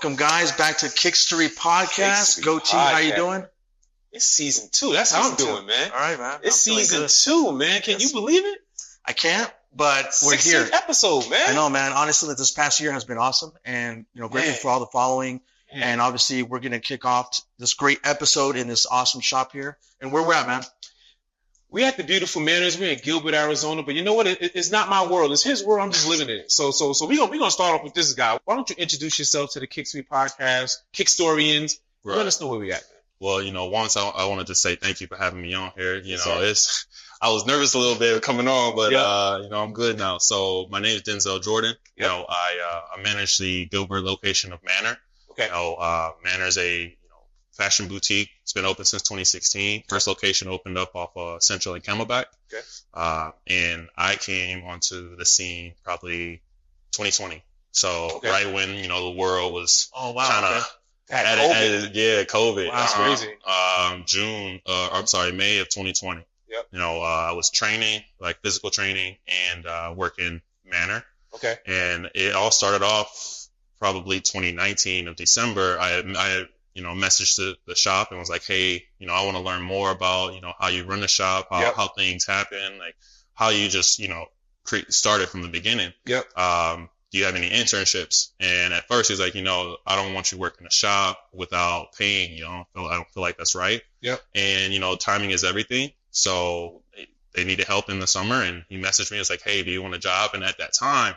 Welcome, guys, back to Kickstory Podcast. GoTee, how you doing? It's season 2. That's how I'm doing, man. All right, man. It's season 2, man. Can you believe it? I can't, but we're here. 16th episode, man. I know, man. Honestly, this past year has been awesome, and grateful for all the following. Man. And obviously, we're gonna kick off this great episode in this awesome shop here. And where we're at, man? We at the beautiful Manor. We're in Gilbert, Arizona. But you know what? It's not my world. It's his world. I'm just living in it. So we're gonna start off with this guy. Why don't you introduce yourself to the Kickstory Podcast, Kickstorians? Right. Let us know where we at. Well, once I wanted to say thank you for having me on here. I was nervous a little bit coming on, but I'm good now. So my name is Denzel Jordan. Yep. I manage the Gilbert location of Manor. Okay. Manor is a fashion boutique. It's been open since 2016. First location opened up off Central and Camelback. Okay. And I came onto the scene probably 2020. So right when the world was kind of COVID. Wow. That's crazy. May of 2020. Yep. I was training, like physical training, and working Manor. Okay. And it all started off probably 2019 of December. I messaged the shop and was like, hey, I want to learn more about, how you run the shop, how things happen, like how you just, started from the beginning. Yep. Do you have any internships? And at first he's like, I don't want you working a shop without paying you. I don't feel like that's right. Yep. And, timing is everything. So they needed help in the summer, and he messaged me. It's like, hey, do you want a job? And at that time,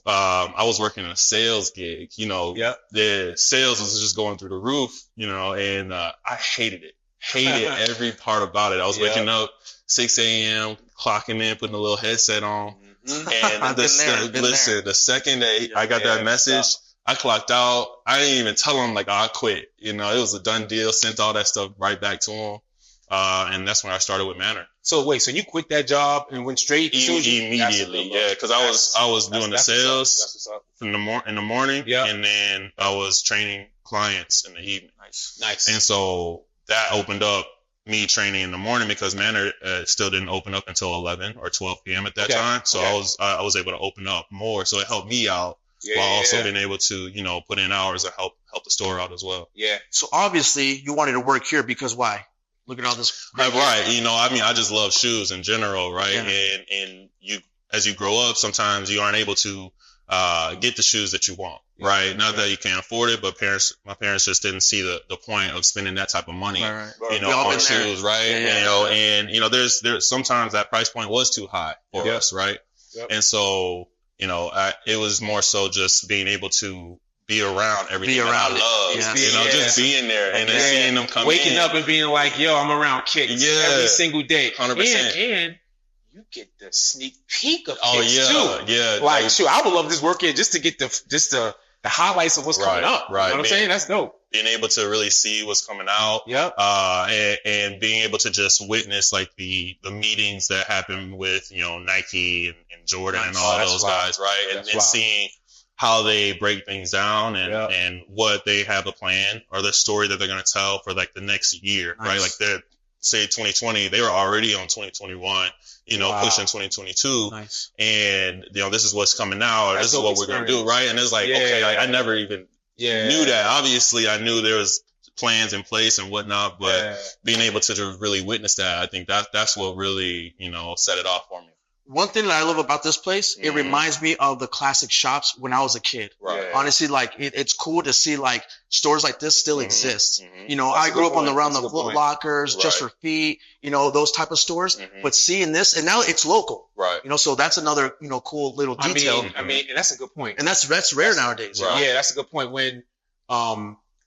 I was working a sales gig, the sales was just going through the roof, and I hated every part about it. I was waking up 6 a.m., clocking in, putting a little headset on. And the second day I got that message, I clocked out. I didn't even tell him I quit. It was a done deal. Sent all that stuff right back to him. And that's when I started with Manor. So wait, so you quit that job and went straight immediately? Yeah, because I was doing the sales in the morning, and then I was training clients in the evening. Nice. And so that opened up me training in the morning because Manor still didn't open up until 11 or 12 p.m. at that time. So I was able to open up more. So it helped me out while also being able to put in hours to help the store out as well. Yeah. So obviously you wanted to work here because why? Look at all this. Right. I just love shoes in general, right? Yeah. And you, as you grow up, sometimes you aren't able to get the shoes that you want, right? Not that you can't afford it, but my parents just didn't see the point of spending that type of money, on shoes, right? And there's sometimes that price point was too high for us, right? Yep. And so, it was more so just being able to be around everything that I love, just being there and then seeing them come waking up and being like, yo, I'm around Kicks every single day. 100%. And you get the sneak peek of Kicks too. Yeah. Like, shoot, I would love this work in just to get the highlights of what's coming up. Right. You know what I'm saying? That's dope. Being able to really see what's coming out. Yep. And being able to just witness the meetings that happen with, Nike and Jordan and all those guys, right? And seeing how they break things down and what they have a plan or the story that they're going to tell for the next year, right? Like say 2020, they were already on 2021, pushing 2022. Nice. And, this is what's coming now. This is what we're going to do, right? And it's I never even knew that. Obviously, I knew there was plans in place and whatnot, but being able to really witness that, I think that's what really, set it off for me. One thing that I love about this place, it reminds me of the classic shops when I was a kid. Right. Honestly, it's cool to see stores like this still exist. I grew up around the Foot Lockers, Just for Feet, those type of stores. But seeing this, and now it's local. Right. So that's another, cool little detail. I mean, and that's a good point. And that's rare nowadays. Right. Yeah, that's a good point.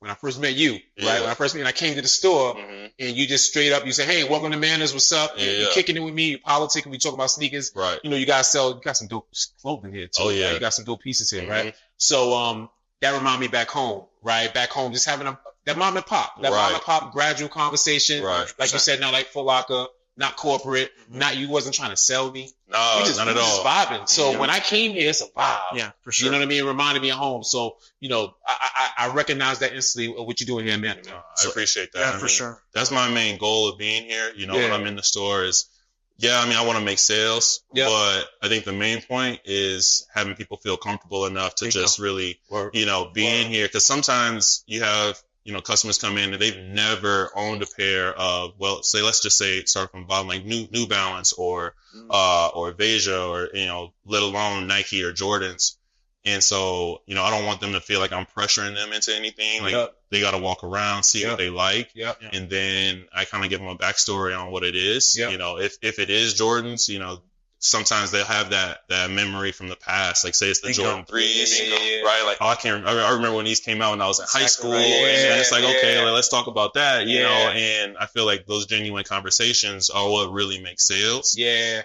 When I first met you, right? When I first met you, I came to the store and you just straight up, you say, hey, welcome to Manors, what's up? You're kicking it with me, you politicking, we talk about sneakers. Right. You got some dope clothing here too. Oh, yeah. Right? You got some dope pieces here, right? So, that reminded me back home, right? Back home, just having that mom and pop gradual conversation. Right. Like you said, now like Foot Locker, not corporate, you wasn't trying to sell me. No, not at all. Just vibing. So when I came here, it's a vibe. Yeah, for sure. You know what I mean? It reminded me of home. So, I recognize that instantly what you're doing here in Manor. I appreciate that. Yeah, for sure. That's my main goal of being here. When I'm in the store is Yeah, I mean, I want to make sales, Yep. but I think the main point is having people feel comfortable enough to just really, be in here. Because sometimes you have, customers come in and they've never owned a pair of, let's just say start from bottom, like New Balance or Veja or, let alone Nike or Jordans. And so, I don't want them to feel like I'm pressuring them into anything. Like they got to walk around, see what they like. And then I kind of give them a backstory on what it is. If it is Jordans, sometimes they'll have that memory from the past. Like say it's the Jordan 3s, right? Like, I remember when these came out when I was in high school. And then it's like, okay, let's talk about that, and I feel like those genuine conversations are what really makes sales. And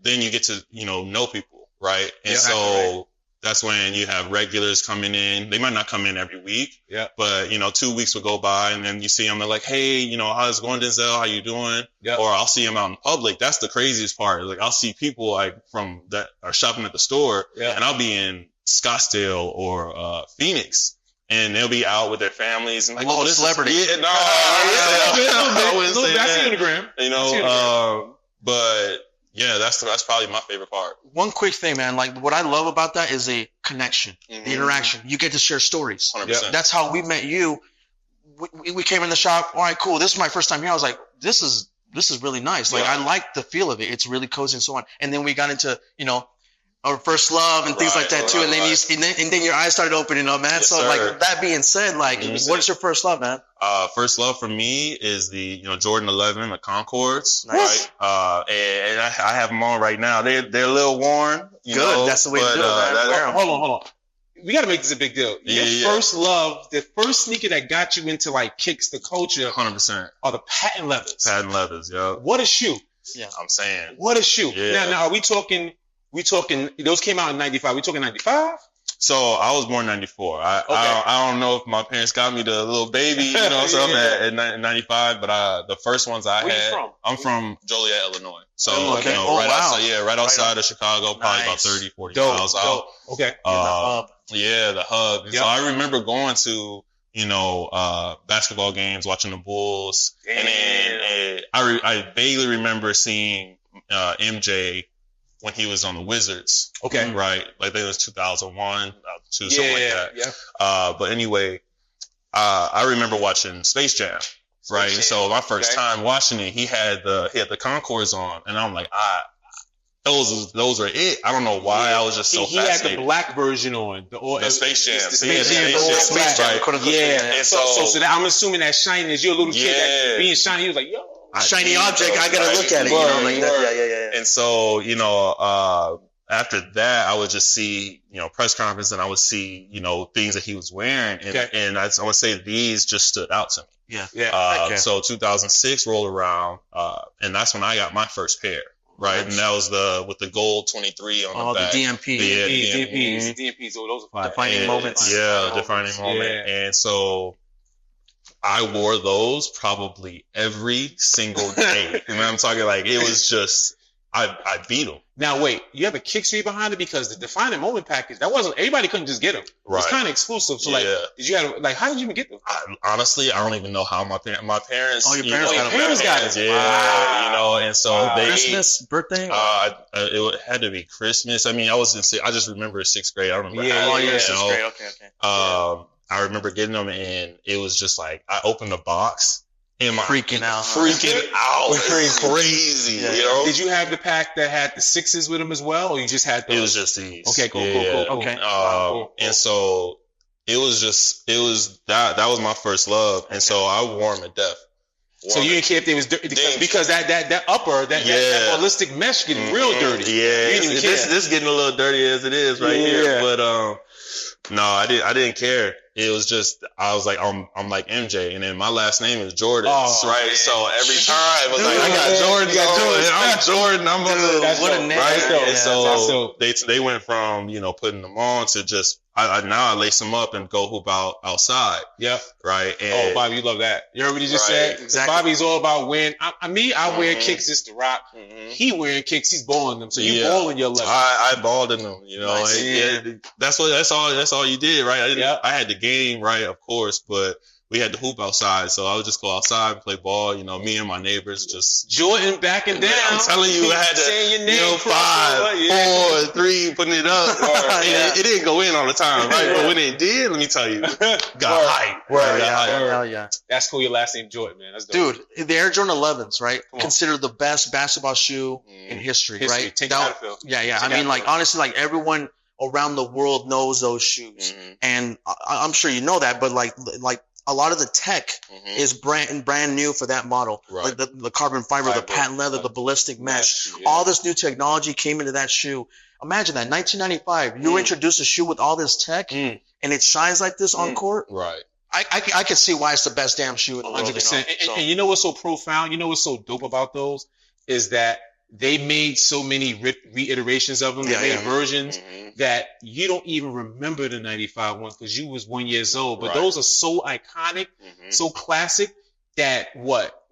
then you get to, know people. Right. And so that's when you have regulars coming in. They might not come in every week. But, 2 weeks will go by and then you see them. They're like, hey, how's it going, Denzel? How you doing? Or I'll see them out in public. That's the craziest part. Like I'll see people like from that are shopping at the store and I'll be in Scottsdale or Phoenix. And they'll be out with their families and like, oh, this celebrity. I wouldn't say that. Instagram. But yeah, that's probably my favorite part. One quick thing, man. Like what I love about that is the connection, the interaction. You get to share stories. 100%. That's how we met you. We came in the shop. All right, cool. This is my first time here. I was like, this is really nice. Like I like the feel of it. It's really cozy and so on. And then we got into, our first love and things like that too. And then your eyes started opening up, man. Yes, so sir. like that being said, like what is your first love, man? First love for me is the, Jordan 11, the Concords. Nice. Right? And I have them on right now. They're a little worn. Good. That's the way to do it, man. Hold on. We got to make this a big deal. Your first love, the first sneaker that got you into like kicks, the culture. 100%. Are the patent leathers. Patent leathers, yo. What a shoe. Yeah. I'm saying. What a shoe. Yeah. Now, are we talking, those came out in 95. We talking 95? So I was born in 94. I don't know if my parents got me the little baby, so I'm at 95, but the first ones I Where had. you from? I'm from Joliet, Illinois. So, right outside of Chicago, probably about 30, 40 miles out. Okay. The hub. So I remember going to, basketball games, watching the Bulls. Damn. And then I vaguely remember seeing MJ when he was on the Wizards. Okay. Right. Like I think it was 2001, 2, something like that. Yeah. But anyway, I remember watching Space Jam. Right. And so my first time watching it, he had the Concords on, and I'm like, those are it. I don't know why I was just so fascinated. He had the black version on. The Space Jam. Space Jam. And so I'm assuming that shininess, you're a little kid that being shiny, he was like, yo. Shiny object, I gotta look at it. And so, after that, I would just see, press conference, and I would see, things that he was wearing, and I would say these just stood out to me. So 2006 rolled around, and that's when I got my first pair. Right, and that was with the gold 23 on the back. The DMP. DMPs. Those are fire. Defining moments. Yeah, defining moment. And so I wore those probably every single day. And I'm talking like it was just I beat them. Now wait, you have a Kickstory behind it because the defining moment package everybody couldn't just get them. Right. It's kind of exclusive. So did you have how did you even get them? Honestly, I don't even know how my parents. Oh, your parents got it. Yeah, wow. And so they Christmas, birthday. It had to be Christmas. I mean, I just remember 6th grade. I remember. Sixth grade. Okay. I remember getting them, and it was just like I opened the box. Freaking out. It's crazy. Did you have the pack that had the 6s with them as well, or you just had those? It was just these. Okay, cool. Okay. Cool. And so it was that was my first love, and so I wore them to death. So you didn't care if they was dirty because that upper that ballistic mesh getting real dirty. Yeah, this getting a little dirty as it is right here, but no, I didn't care. It was just I was like I'm like MJ, and then my last name is Jordan, right? So every time I was like, I got Jordan, I'm Jordan. What a name, right? And so they went from putting them on to just now I lace them up and go hoop outside. Yeah. Right. And Bobby, you love that. You heard what he just said? Exactly. Bobby's all about wearing. I wear kicks just to rock. He wearing kicks. He's balling them. So you balling your level. I balled in them. Nice. That's all you did, right? I had the game right, of course, but we had the hoop outside, so I would just go outside and play ball. Me and my neighbors just Jordan backing down. I'm telling you, I had to saying your name, 5, 4, 3, putting it up. It didn't go in all the time, right? But when it did, let me tell you, got hype. Hell yeah. That's cool. Your last name Jordan, man. That's dope. Dude, the Air Jordan 11s, right? Considered the best basketball shoe in history, right? Yeah. I mean, like, honestly, like, everyone around the world knows those shoes. And I'm sure you know that, but like a lot of the tech is brand new for that model. Right. Like the carbon fiber, the patent leather, the ballistic mesh. All this new technology came into that shoe. Imagine that, 1995, you introduce a shoe with all this tech and it shines like this on court. Right. I could see why it's the best damn shoe in the world. 100%. And you know what's so profound? You know what's so dope about those is that they made so many reiterations of them, versions that you don't even remember the 95 one because you was 1 year old. But those are so iconic, so classic that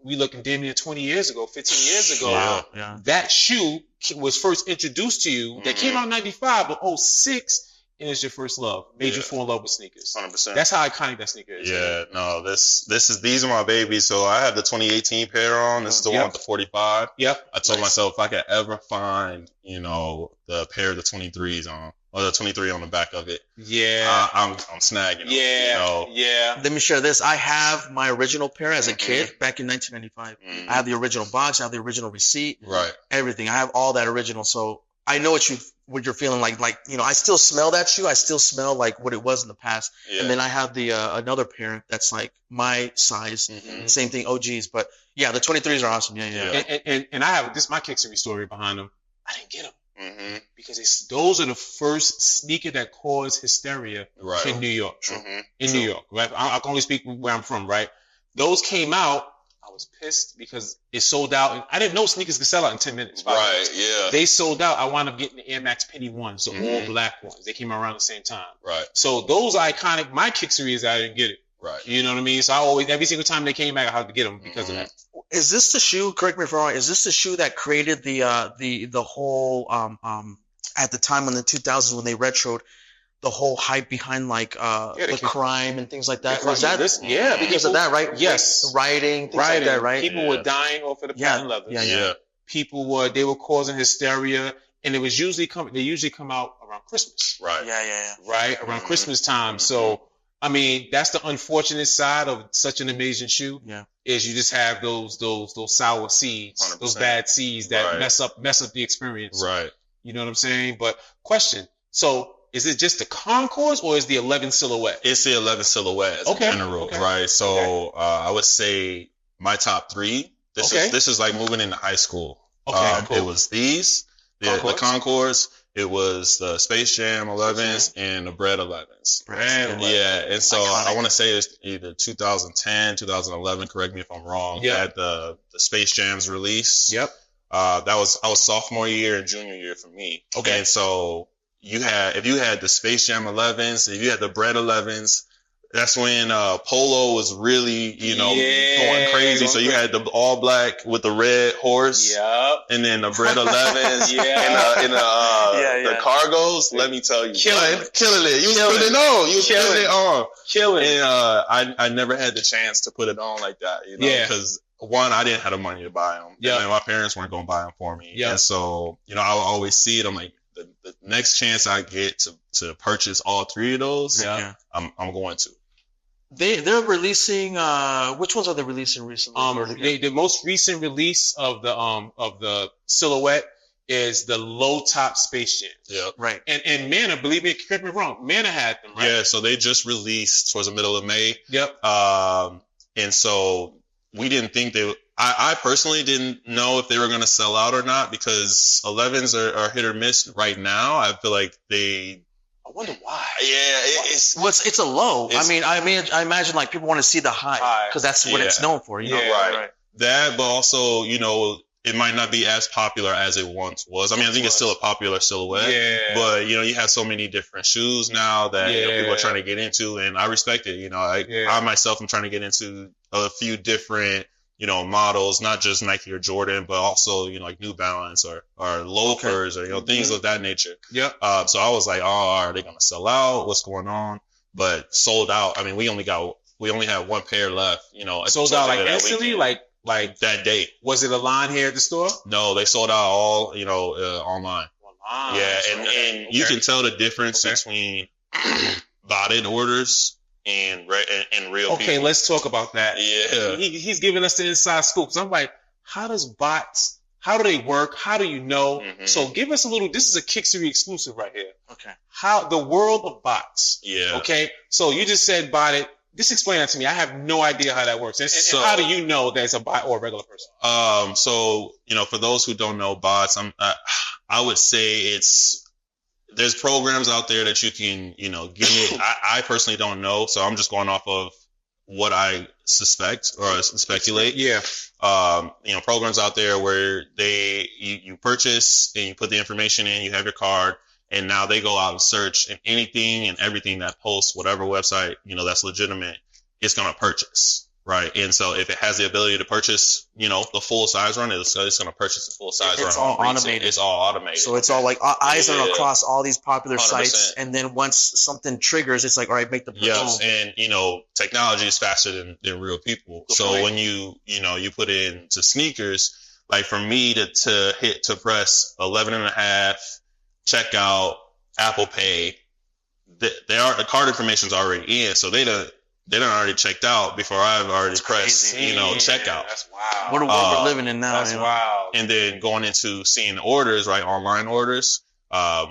we looking damn near 20 years ago, 15 years ago. That shoe was first introduced to you. That came out in 95, but 06 is your first love. Made you fall in love with sneakers. 100%. That's how iconic that sneaker is. Yeah, no, these are my babies. So I have the 2018 pair on. This is the one with the 45. Yep. I told myself if I could ever find, the pair of the 23s on, or the 23 on the back of it. Yeah. I'm snagging them. Yeah. Yeah. Let me share this. I have my original pair as a kid back in 1995. I have the original box. I have the original receipt. Right. Everything. I have all that original. So I know what you're feeling like, I still smell that shoe. I still smell like what it was in the past. Yeah. And then I have the, another pair that's like my size, same thing, OGs. But yeah, the 23s are awesome. Yeah. And I have my Kickstory story behind them. I didn't get them because those are the first sneaker that caused hysteria in New York. New York, right? I can only speak where I'm from, right? Those came out. I was pissed because it sold out. And I didn't know sneakers could sell out in 10 minutes. Right, yeah. They sold out. I wound up getting the Air Max Penny ones, the all black ones. They came around the same time. Right. So those are iconic. My Kickstory is I didn't get it. Right. You know what I mean? So I always, every single time they came back, I had to get them because of that. Is this the shoe, correct me if I'm wrong, is this the shoe that created the whole, at the time in the 2000s when they retroed, the whole hype behind the crime and things like that? Was that because of that, right? Yes. Rioting, things like that, right? People were dying off of the patent leather. Yeah. People were causing hysteria, and it was usually they usually come out around Christmas. Right. Yeah. Right? Around Christmas time. So, I mean, that's the unfortunate side of such an amazing shoe. Yeah. Is you just have those sour seeds, 100%. Those bad seeds that mess up the experience. Right. You know what I'm saying? But question. So, is it just the Concourse or is the 11 silhouette? It's the 11 silhouette in general, right? So I would say my top three. This is like moving into high school. Cool. It was these, the Concourse. It was the Space Jam 11s and the Bread 11s. And so iconic. I want to say it's either 2010, 2011. Correct me if I'm wrong. At the Space Jam's release. Yep. I was sophomore year and junior year for me. Okay. And so if you had the Space Jam 11s, if you had the Bread 11s, that's when Polo was really, going crazy. So you had the all black with the red horse, and then the Bread 11s, and the cargos. Let me tell you, killing it. You was putting it on. You was putting it on. Killing. And I never had the chance to put it on like that, because one, I didn't have the money to buy them. Yeah. And my parents weren't going to buy them for me. Yeah. And so, I would always see it. I'm like, the next chance I get to purchase all three of those, I'm going to. They're releasing. Which ones are they releasing recently? The most recent release of the silhouette is the low top Space Jam. Yeah. Right. And Manor, believe me, correct me wrong, Manor had them, right? Yeah. So they just released towards the middle of May. Yep. And so we didn't think I personally didn't know if they were going to sell out or not because 11s are hit or miss right now. I feel like I wonder why. Yeah, it's a low. I imagine like people want to see the high because that's what it's known for. Right. That, but also, it might not be as popular as it once was. I think it's still a popular silhouette. Yeah. But you have so many different shoes now that people are trying to get into, and I respect it. I myself am trying to get into a few different models, not just Nike or Jordan, but also, like New Balance or loafers or, things of that nature. Yeah. So I was like, are they going to sell out? What's going on? But sold out. We only got we only had one pair left. You know, sold out like instantly, like that day. Was it a line here at the store? No, they sold out all, you know, online. Yeah, and you can tell the difference between botted orders and real people. Okay, let's talk about that. Yeah. He's giving us the inside scoop. So I'm like, how do they work? How do you know? Mm-hmm. So give us a little, this is a Kickstory exclusive right here. Okay. How the world of bots. Yeah. Okay. So you just said bot it. Just explain that to me. I have no idea how that works. And how do you know that it's a bot or a regular person? So, you know, for those who don't know bots, I would say there's programs out there that you can, you know, get. I personally don't know. So I'm just going off of what I suspect or speculate. Yeah. You know, programs out there where you purchase and you put the information in, you have your card, and now they go out and search, and anything and everything that posts, whatever website, you know, that's legitimate, it's going to purchase, right? And so if it has the ability to purchase, you know, the full size run, it's going to purchase the full size run. It's all automated. It's all automated. So it's all like eyes are across all these popular 100%. sites, and then once something triggers, it's like, all right, make the purchase. Yes, and you know, technology is faster than real people. Good so point. when you put it into sneakers, like for me to press 11.5, checkout, Apple Pay, the card information is already in, so they done already checked out before I've already pressed, you know, checkout. That's wild. What a world we're living in now. That's wild. And then going into seeing the orders, right, online orders,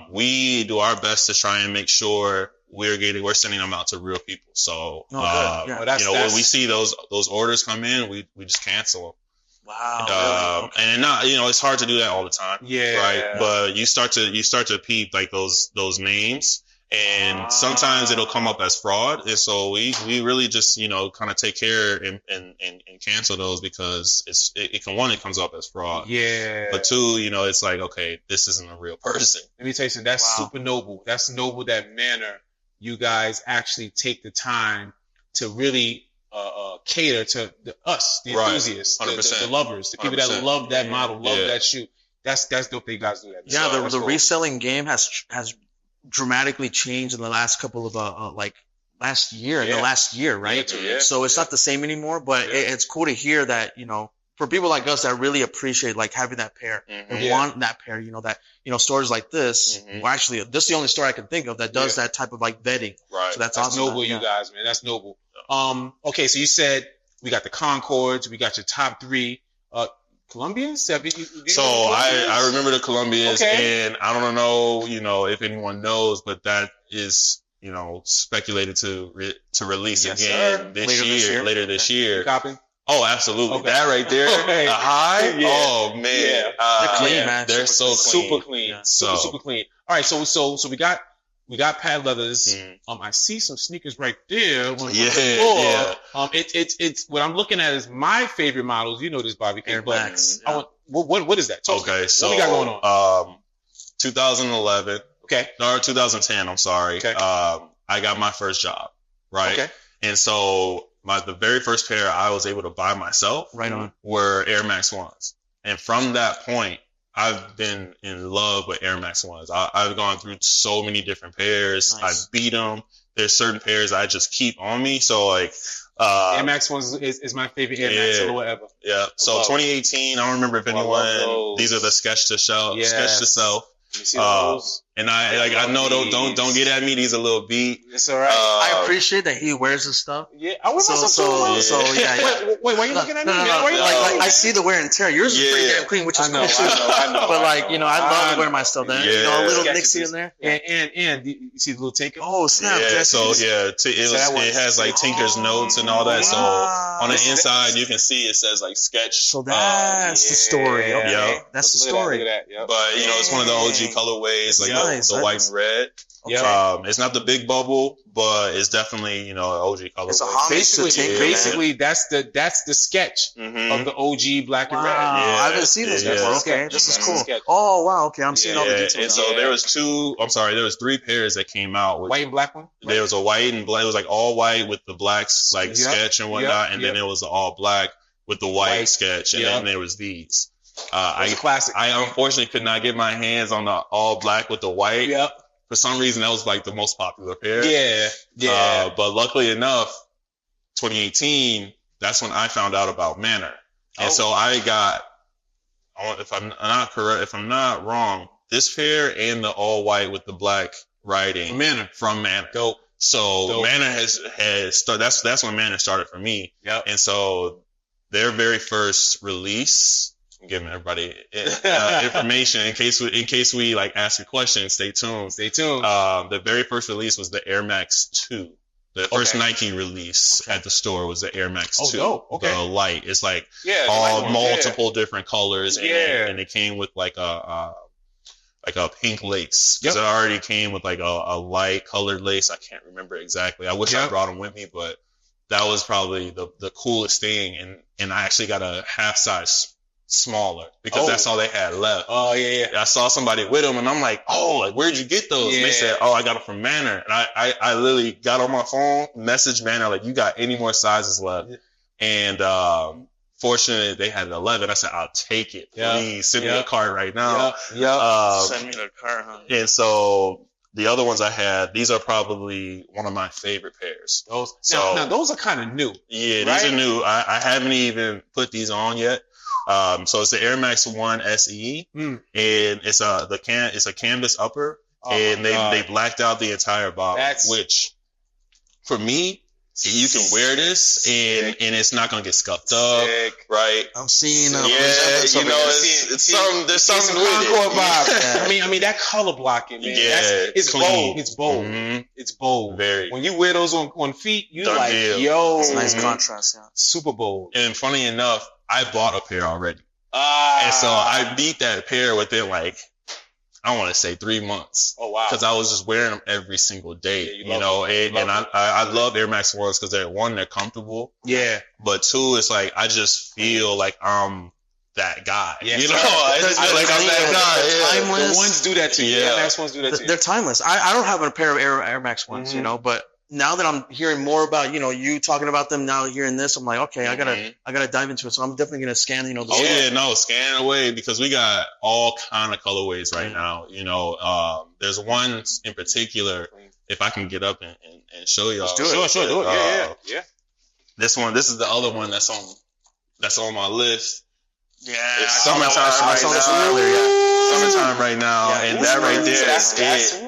we do our best to try and make sure we're sending them out to real people. So, good. Yeah. Well, you know, when we see those orders come in, we just cancel them. Wow. Really? Okay. And not, you know, it's hard to do that all the time. Yeah. Right. But you start to peep like those names, and sometimes it'll come up as fraud. And so we really just, you know, kind of take care and cancel those, because it comes up as fraud. Yeah. But two, you know, it's like, okay, this isn't a real person. Let me tell you something. That's super noble. That's noble that Manor, you guys actually take the time to really cater to the enthusiasts, 100%. the lovers, the people 100%. That love that model, love that shoe. That's dope. They guys do that. Yeah, so, the reselling game has dramatically changed in the last couple of last year, right? Yeah. So it's not the same anymore, but it's cool to hear that, you know, for people like us that really appreciate like having that pair and want that pair, you know, that, you know, stores like this. Well, actually, this is the only store I can think of that does that type of like vetting. Right. So that's awesome. noble, you guys, man. That's noble. Okay, so you said we got the Concords, we got your top three. Colombians? So I remember the Colombians, and I don't know, you know, if anyone knows, but that is, you know, speculated to release again later this year. Copy? Oh, absolutely. Okay. That right there, the high. Yeah. Oh man, they're clean, man. They're so clean. Super clean. Yeah. Super clean. All right, so we got pad leathers. I see some sneakers right there. Yeah. It's what I'm looking at is my favorite models. You know this, BobbyKicks. Air Max. What is that? Okay, so what we got going on? 2011. Okay. Or 2010. I'm sorry. Okay. I got my first job. Right. Okay. And so the very first pair I was able to buy myself were Air Max 1s. And from that point, I've been in love with Air Max 1s. I've gone through so many different pairs. Nice. I beat them. There's certain pairs I just keep on me. So like, Air Max 1s is my favorite Air Max silhouette ever. Yeah. So 2018, I don't remember if anyone, these are the sketch to self. Let me see those. And I know don't get at me. These are a little beat. It's all right. I appreciate that he wears this stuff. Yeah, I wear myself too. Yeah. Wait, why are you looking at me? I see the wear and tear. Yours is pretty damn clean, which is cool too. I know. But like, you know, I love to wear my stuff. There, you know, a little Nixie in there. And you see the little tinker? Oh snap! Yeah. So it has like Tinker's notes and all that. So on the inside, you can see it says like sketch. So that's the story. Okay. Yep. That's the story. Look at that. Yep. But you know, it's one of the OG colorways, like the white and red. Yeah. It's not the big bubble, but it's definitely, you know, an OG colorway. It's a homage to Tinker, basically that's the sketch of the OG black and red. Yeah, I haven't seen this before. Okay, this is cool. Sketch. Oh wow, okay, I'm seeing all the details. And so there was 3 pairs that came out. White and black one? There was a white and black. It was like all white with the black like sketch and whatnot, and then it was all black with the white sketch, and then there was these. Classic. I unfortunately could not get my hands on the all black with the white. Yep. For some reason, that was like the most popular pair. Yeah. But luckily enough, 2018, that's when I found out about Manor. And so I got, if I'm not correct, if I'm not wrong, this pair and the all white with the black writing from Manor. Dope. So Manor has started. That's when Manor started for me. Yep. And so their very first release, I'm giving everybody information in case we like ask a question. Stay tuned. The very first release was the Air Max 2. The first Nike release at the store was the Air Max 2. The light. It's like all multiple different colors. And it came with like a pink lace. Because it already came with like a light colored lace. I can't remember exactly. I wish I brought them with me, but that was probably the coolest thing. And I actually got a half size smaller because that's all they had left. Oh yeah. I saw somebody with them and I'm like, where'd you get those? And they said, I got them from Manor. And I literally got on my phone, messaged Manor like, you got any more sizes left? And fortunately they had 11. I said, I'll take it. Please send me a card right now. Send me the card, huh? And so the other ones I had, these are probably one of my favorite pairs. Now those are kind of new. Yeah, these are new. I haven't even put these on yet. So it's the Air Max 1 SE, and it's a canvas upper, and they blacked out the entire bottom, which for me, you can wear this and it's not gonna get scuffed up, right? I'm seeing there's something with it. I mean that color blocking, man. It's clean. bold. It's bold. It's bold. Very. When you wear those on feet, you like, it's nice contrast. Super bold. And funny enough, I bought a pair already. And so I beat that pair within like, I want to say 3 months. Oh, wow. Because I was just wearing them every single day, I love Air Max 1s because they're comfortable. Yeah. But two, it's like, I just feel like I'm that guy. Yeah, I just feel like I'm that guy. Timeless. The ones do that to you. Air Max 1s do that to you. They're timeless. I don't have a pair of Air Max 1s, but now that I'm hearing more about, you talking about them, now hearing this, I'm like, okay, I gotta dive into it. So I'm definitely gonna scan, scan away because we got all kind of colorways right now. There's one in particular, if I can get up and show y'all. Let's do it. Sure, do it. Yeah. This is the other one that's on my list. Yeah, it's summertime right now, and that right there is it.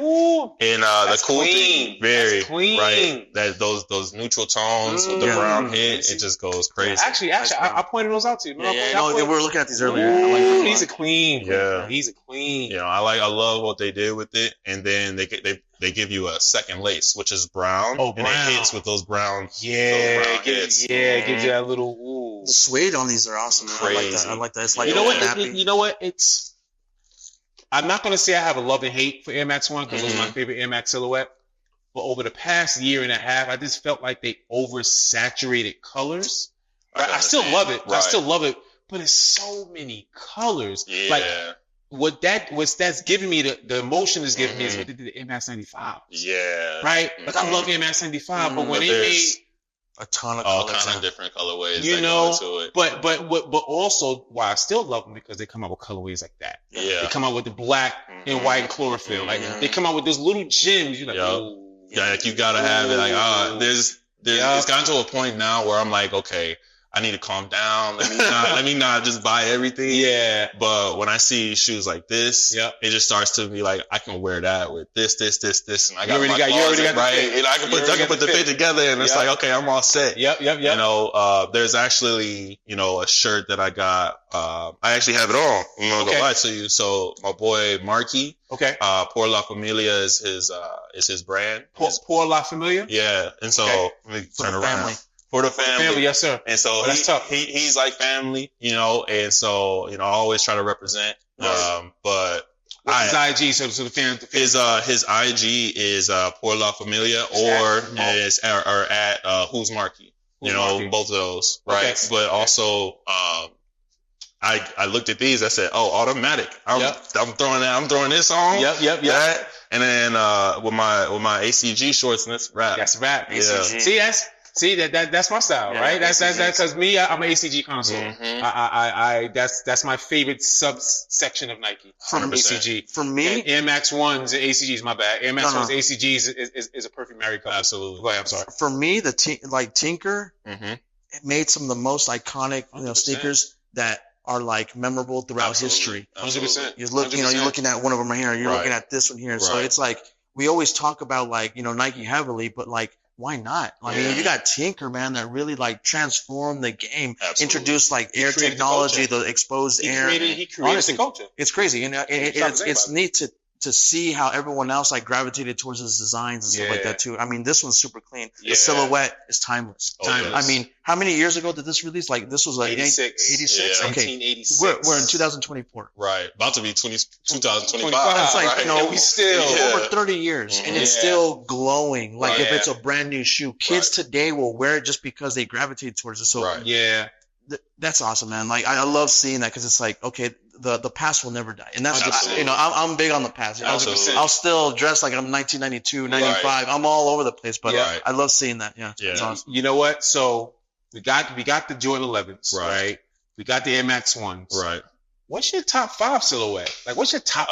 And the cool thing, right? That those neutral tones with the brown head, it just goes crazy. Actually, I pointed those out to you. We were looking at these earlier. These are clean. Yeah, these are clean. I love what they did with it, and then they give you a second lace, which is brown, and it hits with those brown. It gives you that little. The suede on these are awesome. Crazy. I like that. It's like you know what? I'm not gonna say I have a love and hate for Air Max 1 because those are my favorite Air Max silhouette. But over the past year and a half, I just felt like they oversaturated colors. Right? I still love it. Right. I still love it, but it's so many colors. Yeah. Like that's giving me the emotion is giving me is what they did to Air Max 95. Yeah. Right. Like I love Air Max 95, but when they made a ton of all colors, kind of different colorways, go into it. But also why I still love them because they come out with colorways like that. Yeah. They come out with the black and white chlorophyll. Like they come out with those little gems. You're like, like you gotta have it. Like, there's it's gotten to a point now where I'm like, okay, I need to calm down. Let me not just buy everything. Yeah. But when I see shoes like this, it just starts to be like, I can wear that with this, and I got you already got right. And I can put the fit together, and it's like, okay, I'm all set. Yep. There's actually, a shirt that I got. I actually have it on. I'm not gonna lie to you. So my boy Marky. Okay. Por La Familia is his brand. Por La Familia. Yeah. And so let me turn around. For the family. Yes, sir. And so that's tough. He's like family, and so, I always try to represent. But what's his IG? So the family. His IG is Por La Familia or at Who's Marky. Both of those. Right. Okay. But also, I looked at these, I said, automatic. I'm throwing this on. Yep. That, and then with my ACG shorts, and that's rap. That's rap. Yeah. See, See that's my style, Yeah, right? That's ACGs. because me, I'm an ACG connoisseur. Mhm. I that's my favorite subsection of Nike. 100%. ACG. For me, And Air Max 1s and ACGs, my bad. Air Max No, no. 1s, ACGs is a perfect married couple. Absolutely. Go ahead, I'm sorry. for me, like Tinker, Mm-hmm. it made some of the most iconic 100%. sneakers that are like memorable throughout Absolutely. history. 100%. You're looking at one of them right here. You're Right. looking at this one here. So Right. it's like we always talk about like Nike heavily, but like why not? I mean, Yeah. you got Tinker, man, that really like transformed the game, Absolutely. introduced like air created the technology, culture. the exposed air. He created Honestly, the culture. It's crazy, and it's about it. neat to see how everyone else like gravitated towards his designs and stuff like Yeah. that too. I mean, this one's super clean. Yeah. The silhouette is timeless. Oh, yes. I mean, how many years ago did this release? Like this was like 86. 86. Yeah. Okay, 1986. we're in 2024. Right. About to be 2025. It's like, right? and we still Yeah. Over 30 years, and it's Yeah. still glowing. Like if Right. it's a brand new shoe, kids today will wear it just because they gravitate towards it. So Right. Yeah. that's awesome, man. Like I love seeing that because it's like, okay, the past will never die, and that's Absolutely. I'm big on the past. Absolutely. I'll still dress like I'm 1992, 95. I'm all over the place, but Right. I love seeing that. Yeah, Yeah. it's awesome. You know what? So we got the Jordan 11s, Right. right? We got the Air Max 1s. Right. What's your top 5 silhouette? Like, what's your top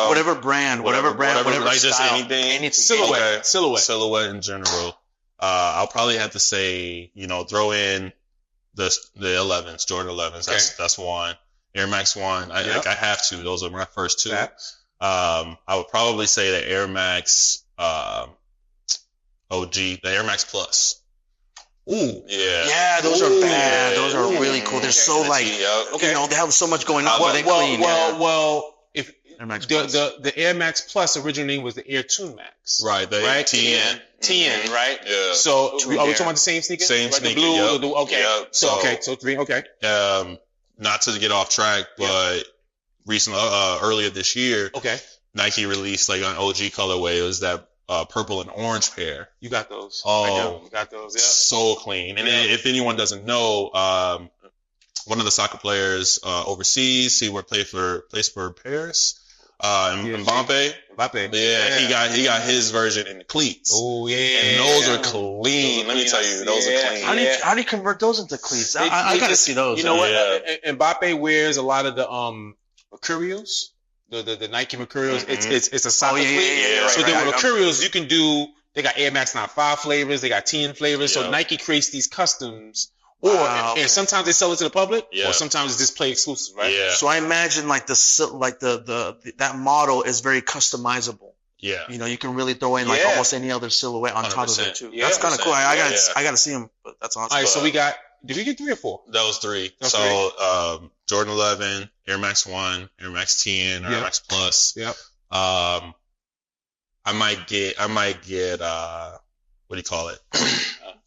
Whatever brand, whatever like just style, anything. silhouette? Okay. Silhouette. Silhouette in general. I'll probably have to say, throw in the 11s, Jordan 11s. That's one. Air Max 1. I have to. Those are my first two. Facts. I would probably say the Air Max OG, the Air Max Plus. Ooh. Yeah. Yeah, those are bad. Those are really cool. They're so like, Okay. they have so much going on, but they clean. Well, if Air Max Plus. the Air Max Plus original name was the Air Tune Max. Right. The Right? TN. TN, right? Yeah. So, are we Air. talking about the same sneaker? Same Like sneaker, The blue, yep. okay. Yep. So 3, okay. Not to get off track, but recently, earlier this year, Okay. Nike released like an OG colorway. It was that purple and orange pair. You got those. Oh. I do. You got those, yeah. So clean. And if anyone doesn't know, one of the soccer players overseas, he plays for Paris, in Bombay. Mbappe. Yeah, he got his version in the cleats. Oh, yeah. And those are clean. Let me tell you, those are clean. How do you convert those into cleats? I gotta see those. You know what? Yeah. Mbappe wears a lot of the Mercurials, the Nike Mercurials. It's a soccer yeah, cleat. yeah, So right, then right. with Mercurials, you can do. They got Air Max 95 flavors. They got TN flavors. So Yeah. Nike creates these customs. Wow, okay. And sometimes they sell it to the public, Yeah. or sometimes it's display exclusive, right? Yeah. So I imagine like that model is very customizable. Yeah. You can really throw in like Yeah. almost any other silhouette on top of 100%. it too. Yeah, That's kind of cool. I yeah. gotta see them, but that's awesome. All right, so we got. Did we get 3 or 4? That was 3. That's So, Jordan 11, Air Max 1, Air Max 10, Air Yep. Max Plus. Yep. I might get, what do you call it?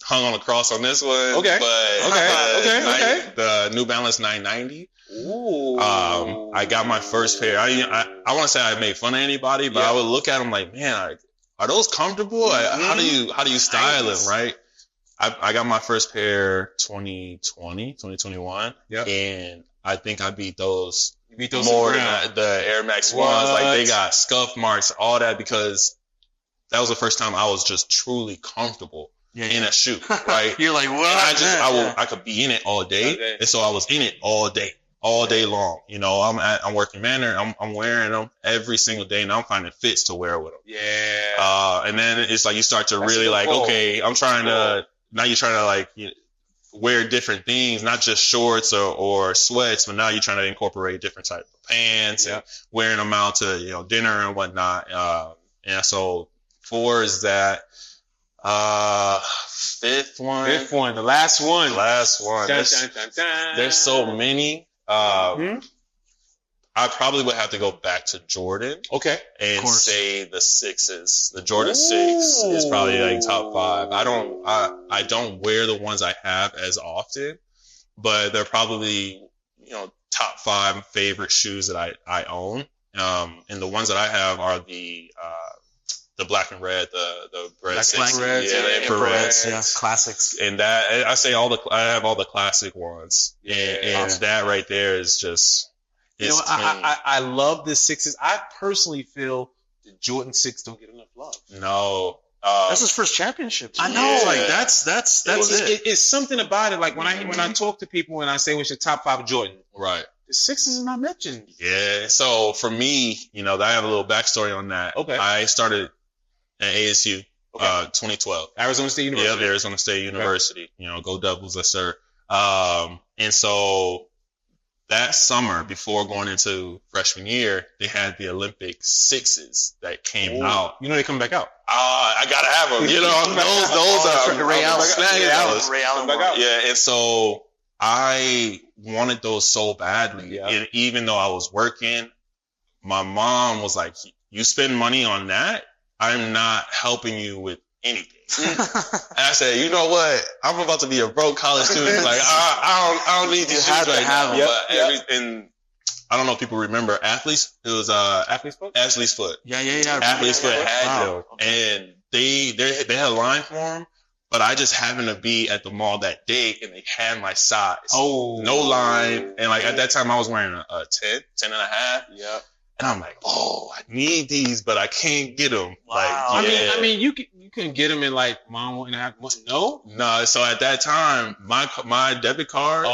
Hung on a cross on this one. Okay. But Okay. the New Balance 990. Ooh. I got my first pair. I want to say I made fun of anybody, but Yeah. I would look at them like, man, are those comfortable? How do you style them, right? I got my first pair 2021. Yep. And I think I beat those You beat those more around. than the Air Max What? ones. Like they got scuff marks, all that, because that was the first time I was just truly comfortable in a shoe, right? You're like, what? And I could be in it all day, Okay. and so I was in it all day long. I'm working Manor. I'm wearing them every single day, and I'm finding fits to wear with them. Yeah. And then it's like you start to That's really a good like, pull. okay, now you're trying to like wear different things, not just shorts or sweats, but now you're trying to incorporate different type of pants and wearing them out to dinner and whatnot. And so 4 is that. 5th one. The last one. Dun, Dun, dun, dun. There's so many. I probably would have to go back to Jordan Okay. and say the 6s. The Jordan 6 is probably like top 5. I don't wear the ones I have as often, but they're probably top 5 favorite shoes that I own. And the ones that I have are the black and red, the red Black 6. and red, Yeah, the infrareds, infrareds. classics. And that I say I have all the classic ones, and that right there is just. I love the 6s. I personally feel the Jordan 6 don't get enough love. No, That's his first championship. Too. I know. Like that's it. It's something about it. Like when I talk to people and I say, "What's your top 5 Jordan?" Right. The Sixers is not mentioned. Yeah. So for me, I have a little backstory on that. Okay. I started at ASU, 2012. Arizona State University. Yeah, Arizona State University. Okay. Go Devils, yes sir. And so that summer, before going into freshman year, they had the Olympic sixes that came out. They come back out. I gotta have them. Those are Ray Allen. Ray Allen. Yeah, and so I wanted those so badly. Yeah. And even though I was working, my mom was like, "You spend money on that, I'm not helping you with anything." And I said, "You know what? I'm about to be a broke college student. Like, I don't need these shoes right now." And I don't know if people remember Athlete's. It was Athlete's Foot. Athlete's Foot. Yeah. Athlete's Foot had them, and they had a line for them. But I just happened to be at the mall that day, and they had my size. Oh, no line, and like at that time I was wearing a 10 and a half. Yeah. And I'm like, I need these, but I can't get them. Wow. Like, I mean, you couldn't get them in like mom wouldn't have one. No. So at that time, my debit card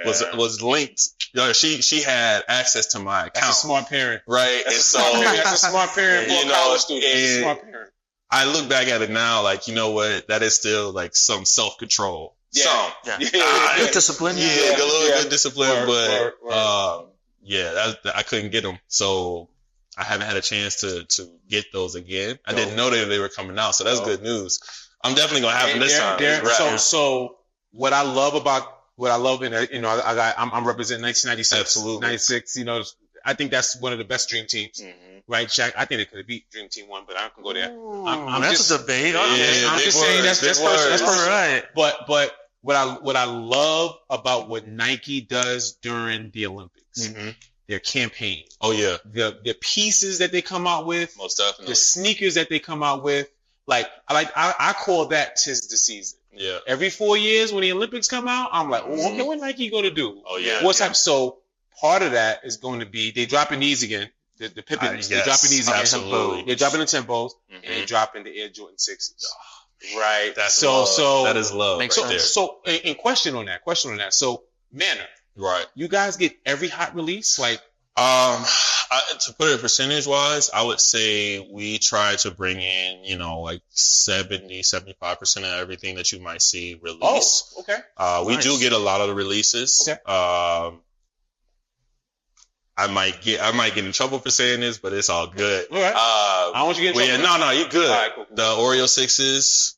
was linked. She had access to my account. That's a smart parent, right? That's a smart parent for a college student. That's a smart parent. I look back at it now, like, you know what? That is still like some self-control. Yeah. Good discipline. Yeah, a little good discipline, but I couldn't get them. So I haven't had a chance to get those again. I didn't know they were coming out, so that's good news. I'm definitely gonna have them this time. So what I love in I'm representing 1996, absolutely 96. I think that's one of the best dream teams. Right, Shaq? I think they could have beat Dream Team 1, but I can go there. That's a debate. Okay. I'm just saying that's right. But what I love about what Nike does during the Olympics, their campaign. Oh yeah, the pieces that they come out with, most definitely. The sneakers that they come out with, I call that tis the season. Yeah. Every 4 years when the Olympics come out, I'm like, okay, what Nike going to do? Oh yeah. What's up? So part of that is going to be they dropping these again. The Pippins, they're dropping these again. Absolutely. They're dropping the tempos and they're dropping the Air Jordan 6s. Right. That's love. So that is love. Right there. So in question on that. So Manor. Right. You guys get every hot release? Like to put it percentage wise, I would say we try to bring in, 70-75% of everything that you might see release. Oh, okay. We do get a lot of the releases. Okay. I might get in trouble for saying this, but it's all good. All right. I don't want you to get in trouble. No, you're good. All right, cool. The Oreo 6s,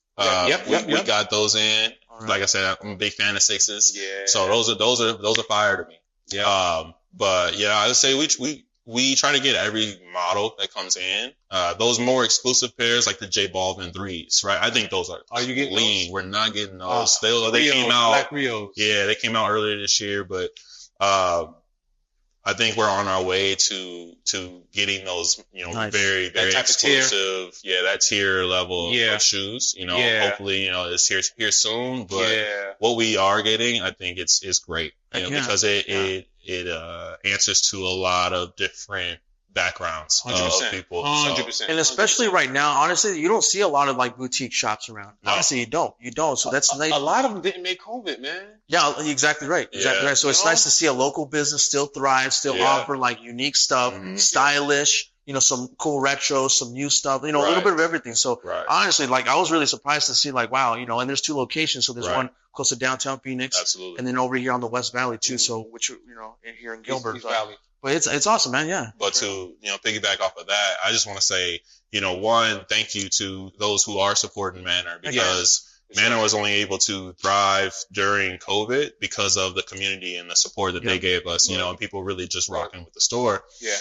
we got those in. Right. Like I said, I'm a big fan of 6s. Yeah. So those are fire to me. Yeah. But yeah, I would say we try to get every model that comes in. Those more exclusive pairs like the J Balvin 3s, right? I think those are you getting clean. Those? We're not getting those. They Rios, came out. Black Rios. Yeah, they came out earlier this year, but I think we're on our way to getting those, nice. very, very exclusive. Yeah, that tier level of shoes. Hopefully, it's here soon. But what we are getting, I think it's great. Because it answers to a lot of different backgrounds 100%, of people. 100%. And especially right now, honestly, you don't see a lot of boutique shops around. No. Honestly, you don't. So that's nice. A lot of them didn't make COVID, man. Yeah, exactly right. Exactly right. So it's nice to see a local business still thrive, still offer unique stuff, stylish, some cool retro, some new stuff, a little bit of everything. So honestly, I was really surprised to see wow, and there's 2 locations. So there's one close to downtown Phoenix. Absolutely. And then over here on the West Valley too. So which, in here in Gilbert. East Valley. But it's awesome, man. Yeah. But to, piggyback off of that, I just want to say, one, thank you to those who are supporting Manor because Manor was only able to thrive during COVID because of the community and the support that they gave us, and people really just rocking with the store. Yeah.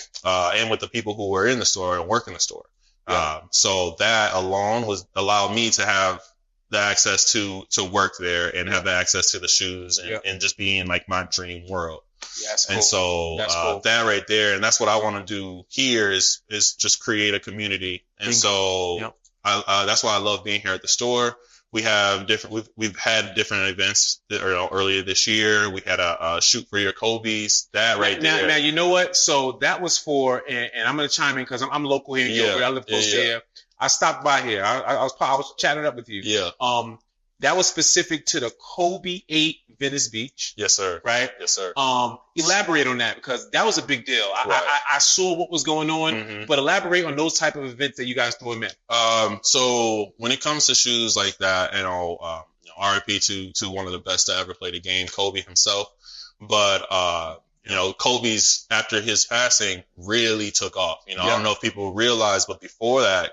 And with the people who were in the store and work in the store. Yeah. So that alone allowed me to have the access to work there and have the access to the shoes and just be in my dream world. Yeah, that's cool. And so cool. that right there, and that's what I want to do here is just create a community. And so that's why I love being here at the store. We have we've had different events earlier this year. We had a shoot for your Kobe's. That right there. Now, you know what? So that was for, and I'm going to chime in because I'm local here in Gilbert. I live close to here. I stopped by here. I was chatting up with you. Yeah. That was specific to the Kobe 8 Venice Beach. Yes, sir. Right? Yes, sir. Elaborate on that because that was a big deal. I saw what was going on, but elaborate on those type of events that you guys throw in. So when it comes to shoes like that, RIP to one of the best to ever play the game, Kobe himself. But, Kobe's, after his passing, really took off. I don't know if people realize, but before that,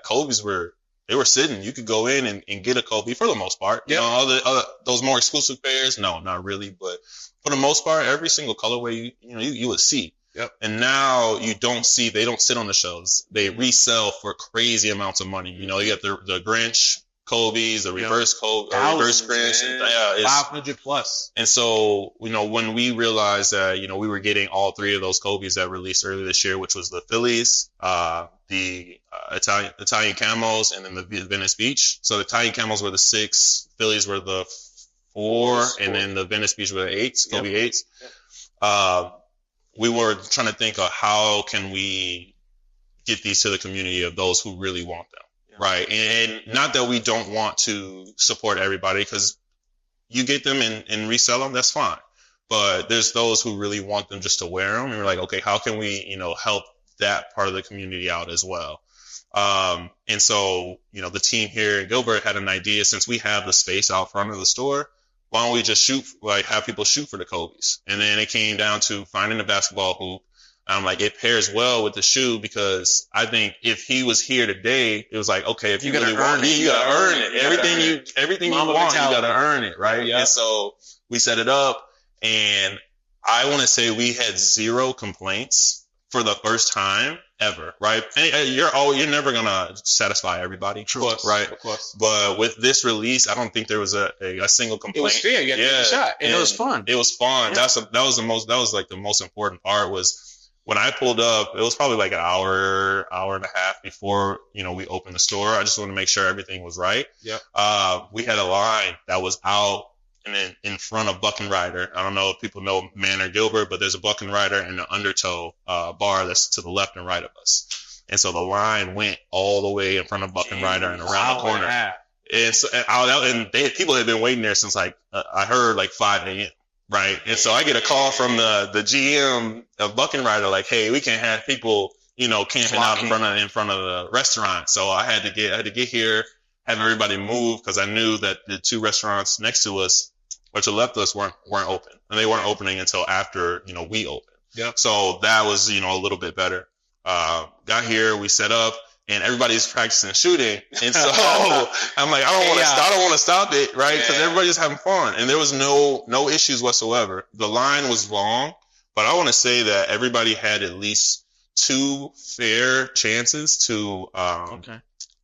they were sitting. You could go in and get a Kobe for the most part. All the those more exclusive pairs, no, not really. But for the most part, every single colorway you would see. Yep. And now they don't sit on the shelves. They resell for crazy amounts of money. You got the Grinch Kobe's, the reverse Kobe, reverse Grinch, and, 500 plus. And so, when we realized that, we were getting all three of those Kobe's that released earlier this year, which was the Phillies, the Italian camos, and then the Venice Beach. So the Italian camos were the 6, Phillies were the 4, and then the Venice Beach were the 8s, Kobe 8s. We were trying to think of how can we get these to the community of those who really want them. Right. And not that we don't want to support everybody, because you get them and resell them, that's fine. But there's those who really want them just to wear them. And we're like, okay, how can we, help that part of the community out as well? And so, the team here in Gilbert had an idea, since we have the space out front of the store, why don't we just have people shoot for the Kobe's? And then it came down to finding a basketball hoop. I'm like, it pairs well with the shoe, because I think if he was here today, it was like, okay, if you really want it, you gotta earn it. Everything you want, you gotta earn it, right? Yeah. And so we set it up, and I want to say we had 0 complaints for the first time ever, right? And you're never gonna satisfy everybody, right? Of course. But with this release, I don't think there was a single complaint. It was fair. You got to take a shot, and it was fun. It was fun. Yeah. That was like the most important part was. When I pulled up, it was probably like an hour and a half before, we opened the store. I just wanted to make sure everything was right. Yep. We had a line that was out and then in front of Buck and Rider. I don't know if people know Manor Gilbert, but there's a Buck and Rider and an Undertow bar that's to the left and right of us. And so the line went all the way in front of Buck and Rider and around the corner. And so, people had been waiting there since I heard 5 a.m. Right. And so I get a call from the GM of Buck and Rider, like, hey, we can't have people, camping out in front of the restaurant. So I had to get here, have everybody move, because I knew that the 2 restaurants next to us or to the left of us weren't open, and they weren't opening until after, we opened. Yep. So that was, a little bit better. Got here, we set up. And everybody's practicing shooting, and so I'm like, I don't want to stop it, right? Because everybody's having fun, and there was no issues whatsoever. The line was long, but I want to say that everybody had at least 2 fair chances to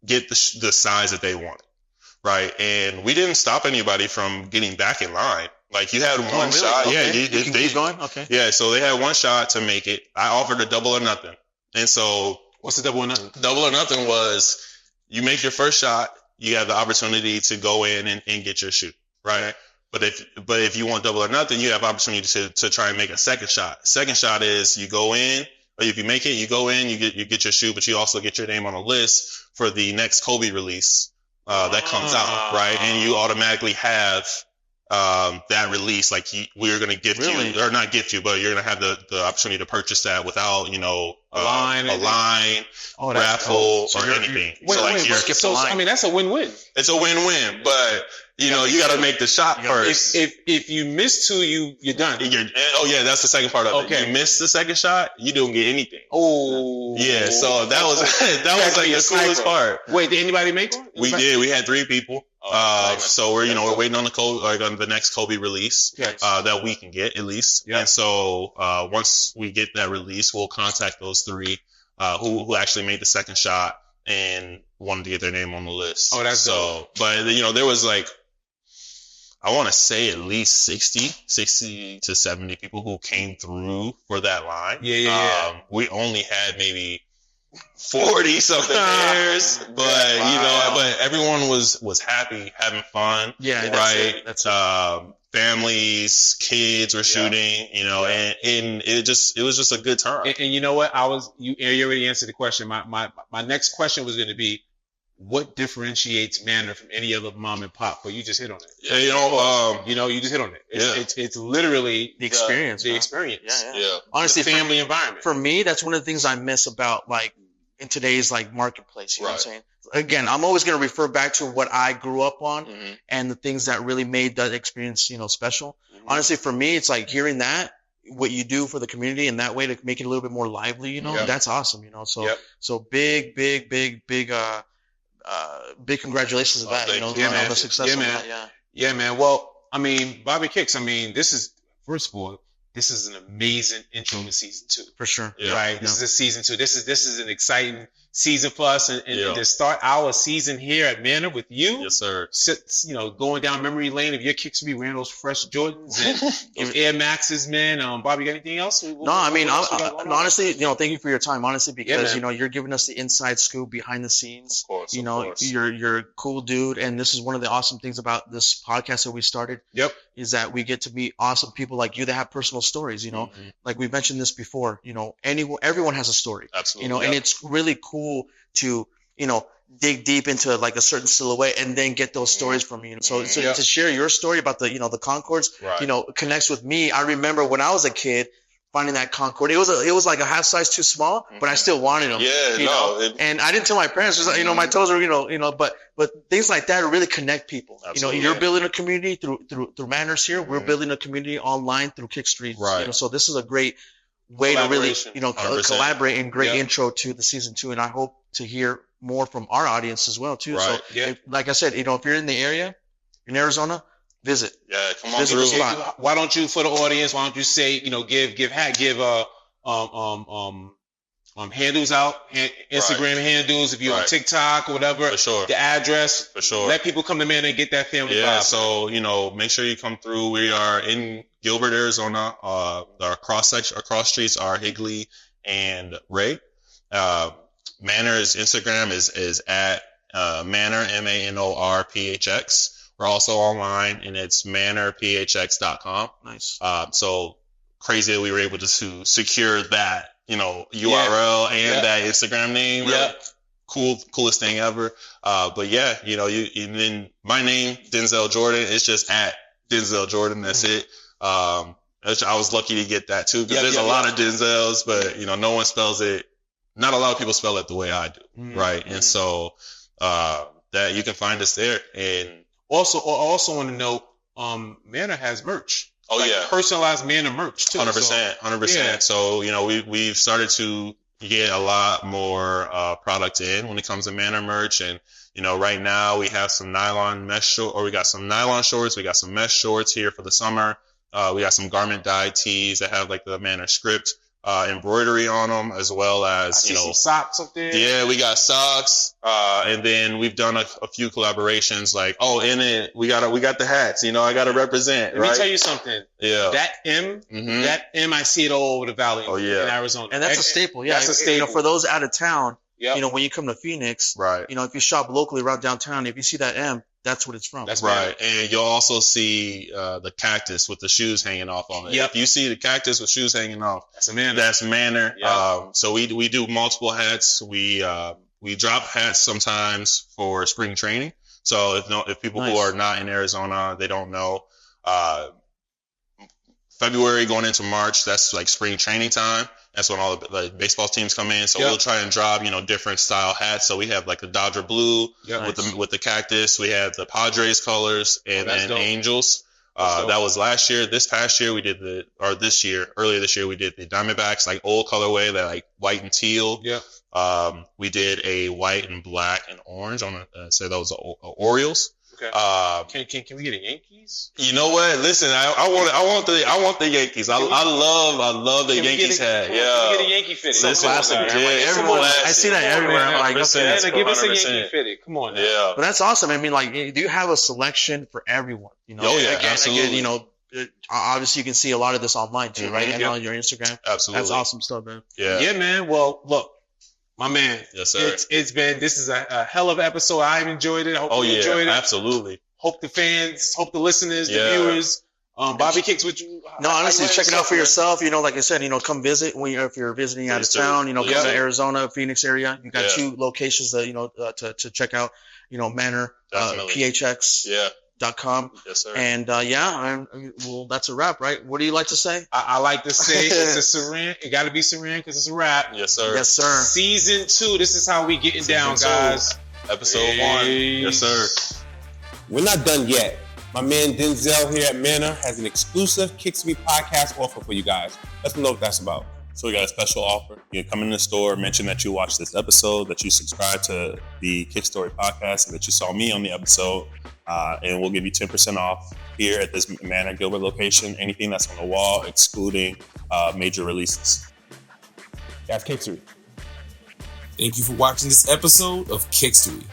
get the size that they wanted, right? And we didn't stop anybody from getting back in line. Like, you had one shot, okay. They keep going, okay. Yeah, so they had one shot to make it. I offered a double or nothing, and so. What's the double or nothing? Double or nothing was you make your first shot, you have the opportunity to go in and get your shoot, right? But if you want double or nothing, you have opportunity to try and make a second shot. Second shot is you go in, or if you make it, you go in, you get your shoe, but you also get your name on a list for the next Kobe release that comes out, right? And you automatically have that release, like we're going to gift you, or not gift you, but you're going to have the opportunity to purchase that without, a line, raffle, or anything. I mean, that's a win-win. It's a win-win, but you got to make the shot first. If you miss 2, you're done. That's the second part of it. Okay. You miss the second shot, you don't get anything. Oh. Yeah, so that was like the coolest part. Wait, did anybody make one? We did. We had 3 people. So we're waiting on on the next Kobe release, that we can get at least. Yep. And so, once we get that release, we'll contact those 3, who actually made the second shot and wanted to get their name on the list. Oh, that's so, dope. But there was I want to say at least 60 to 70 people who came through for that line. Yeah. We only had maybe 40 something pairs, but but everyone was happy, having fun. Yeah, right. That's families, kids were shooting, and it was just a good time. And you know what? You already answered the question. My next question was going to be, what differentiates Manor from any other mom and pop? But you just hit on it. Yeah, You just hit on it. It's literally the experience. The experience. yeah. Honestly, the family environment. For me, that's one of the things I miss about like in today's like marketplace. You know what I'm saying? Again, I'm always going to refer back to what I grew up on and the things that really made that experience, special. Honestly, for me, it's like hearing that, what you do for the community in that way to make it a little bit more lively, that's awesome, So big congratulations to that, on the success of that. Yeah, man. Well, I mean, BobbyKicks, this is, first of all, this is an amazing intro to season 2. For sure. Yeah. Right? This is season 2. This is an exciting season for us. And to start our season here at Manor with you. Yes, sir. Going down memory lane of your Kickstory, wearing those fresh Jordans and those Air Maxes, man. Bobby, got anything else? Honestly, thank you for your time, honestly, because, you're giving us the inside scoop behind the scenes. Of course. You're a cool dude. And this is one of the awesome things about this podcast that we started. Yep. Is that we get to meet awesome people like you that have personal stories, like we mentioned this before, everyone has a story. Absolutely. And it's really cool to, dig deep into like a certain silhouette and then get those stories from you. So to share your story about the, the Concords, connects with me. I remember when I was a kid finding that Concorde, it was like a half size too small, but I still wanted them. Yeah, and I didn't tell my parents, my toes were, but things like that really connect people. Absolutely. You're building a community through Manors here. We're building a community online through Kickstory. Right. So this is a great way to really, 100%. collaborate and great intro to the season 2. And I hope to hear more from our audience as well too. Right. So like I said, if you're in the area, in Arizona, visit. Yeah, come on visit through. the spot. Why don't you, for the audience, say, give handles out, Instagram handles, if you're on TikTok or whatever. For sure. The address. For sure. Let people come to Manor and get that family vibe. Yeah, so, make sure you come through. We are in Gilbert, Arizona. Our cross streets are Higley and Ray. Manor's Instagram is at Manor, Manor PHX. We're also online, and it's manorphx.com. Nice. So crazy that we were able to secure that, URL and that Instagram name. Yeah. Coolest thing ever. But yeah, and then my name, Denzel Jordan, it's just at Denzel Jordan. That's it. I was lucky to get that too, because there's a lot of Denzels, but no one spells it. Not a lot of people spell it the way I do. Right. And so, that you can find us there. And also want to know, Manor has merch. Personalized Manor merch too. 100%. Yeah. So, we've started to get a lot more, product in when it comes to Manor merch. And, right now we have some nylon mesh we got some nylon shorts. We got some mesh shorts here for the summer. We got some garment dyed tees that have like the Manor script, embroidery on them, as well as, some socks up there. Yeah, we got socks. And then we've done a few collaborations like, in it, we got the hats, I got to represent. Let me tell you something. Yeah. That M, I see it all over the valley in Arizona. And that's a staple. Yeah. That's a staple. For those out of town, when you come to Phoenix, right. If you shop locally around downtown, if you see that M, that's what it's from. That's right. And you'll also see the cactus with the shoes hanging off on it. Yep. If you see the cactus with shoes hanging off, that's Manor. Yep. So we do multiple hats. We drop hats sometimes for spring training. So if people who are not in Arizona, they don't know, February going into March, that's like spring training time. That's when all the baseball teams come in. So we'll try and drop, different style hats. So we have like the Dodger blue with the cactus. We have the Padres colors, and then Angels. That was last year. This past year earlier this year we did the Diamondbacks, like old colorway, that like white and teal. Yeah. We did a white and black and orange on so that was Orioles. Okay. Can we get a Yankees? You know what? Listen, I want the Yankees. I love the Yankees hat. Yeah. Get a Yankee fitted. Listen, everyone, I see that everywhere. I'm like, give us a Yankee fitted. Come on. Now. Yeah. But that's awesome. I mean, like, do you have a selection for everyone? Absolutely. Obviously you can see a lot of this online too, right? And on your Instagram. Absolutely. That's awesome stuff, man. Yeah, man. Well, look. My man, yes, sir. This is a hell of an episode. I've enjoyed it. I hope you enjoyed it. Absolutely. Hope the fans, hope the listeners, the viewers, BobbyKicks, would you? No, honestly, check it out for yourself. Like I said, come visit if you're visiting out of town. Come to Arizona, Phoenix area. You got 2 locations that to check out. Manor, PHX. Yeah. .com. Yes, sir. And well, that's a wrap, right? What do you like to say? I like to say it's a Saran. It got to be Saran because it's a wrap. Yes, sir. Yes, sir. Season 2. This is how we getting down, guys. Episode 1. Yes, sir. We're not done yet. My man Denzel here at Manor has an exclusive Kickstory podcast offer for you guys. Let them know what that's about. So we got a special offer. You can come in the store, mention that you watched this episode, that you subscribed to the Kickstory podcast, and that you saw me on the episode. And we'll give you 10% off here at this Manor Gilbert location. Anything that's on the wall, excluding major releases. That's Kickstory. Thank you for watching this episode of Kickstory.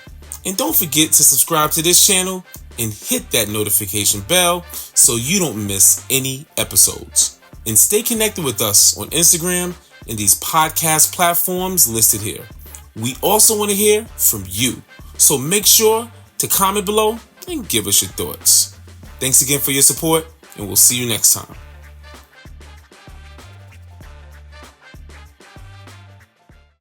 And don't forget to subscribe to this channel and hit that notification bell so you don't miss any episodes. And stay connected with us on Instagram and these podcast platforms listed here. We also want to hear from you. So make sure to comment below and give us your thoughts. Thanks again for your support, and we'll see you next time.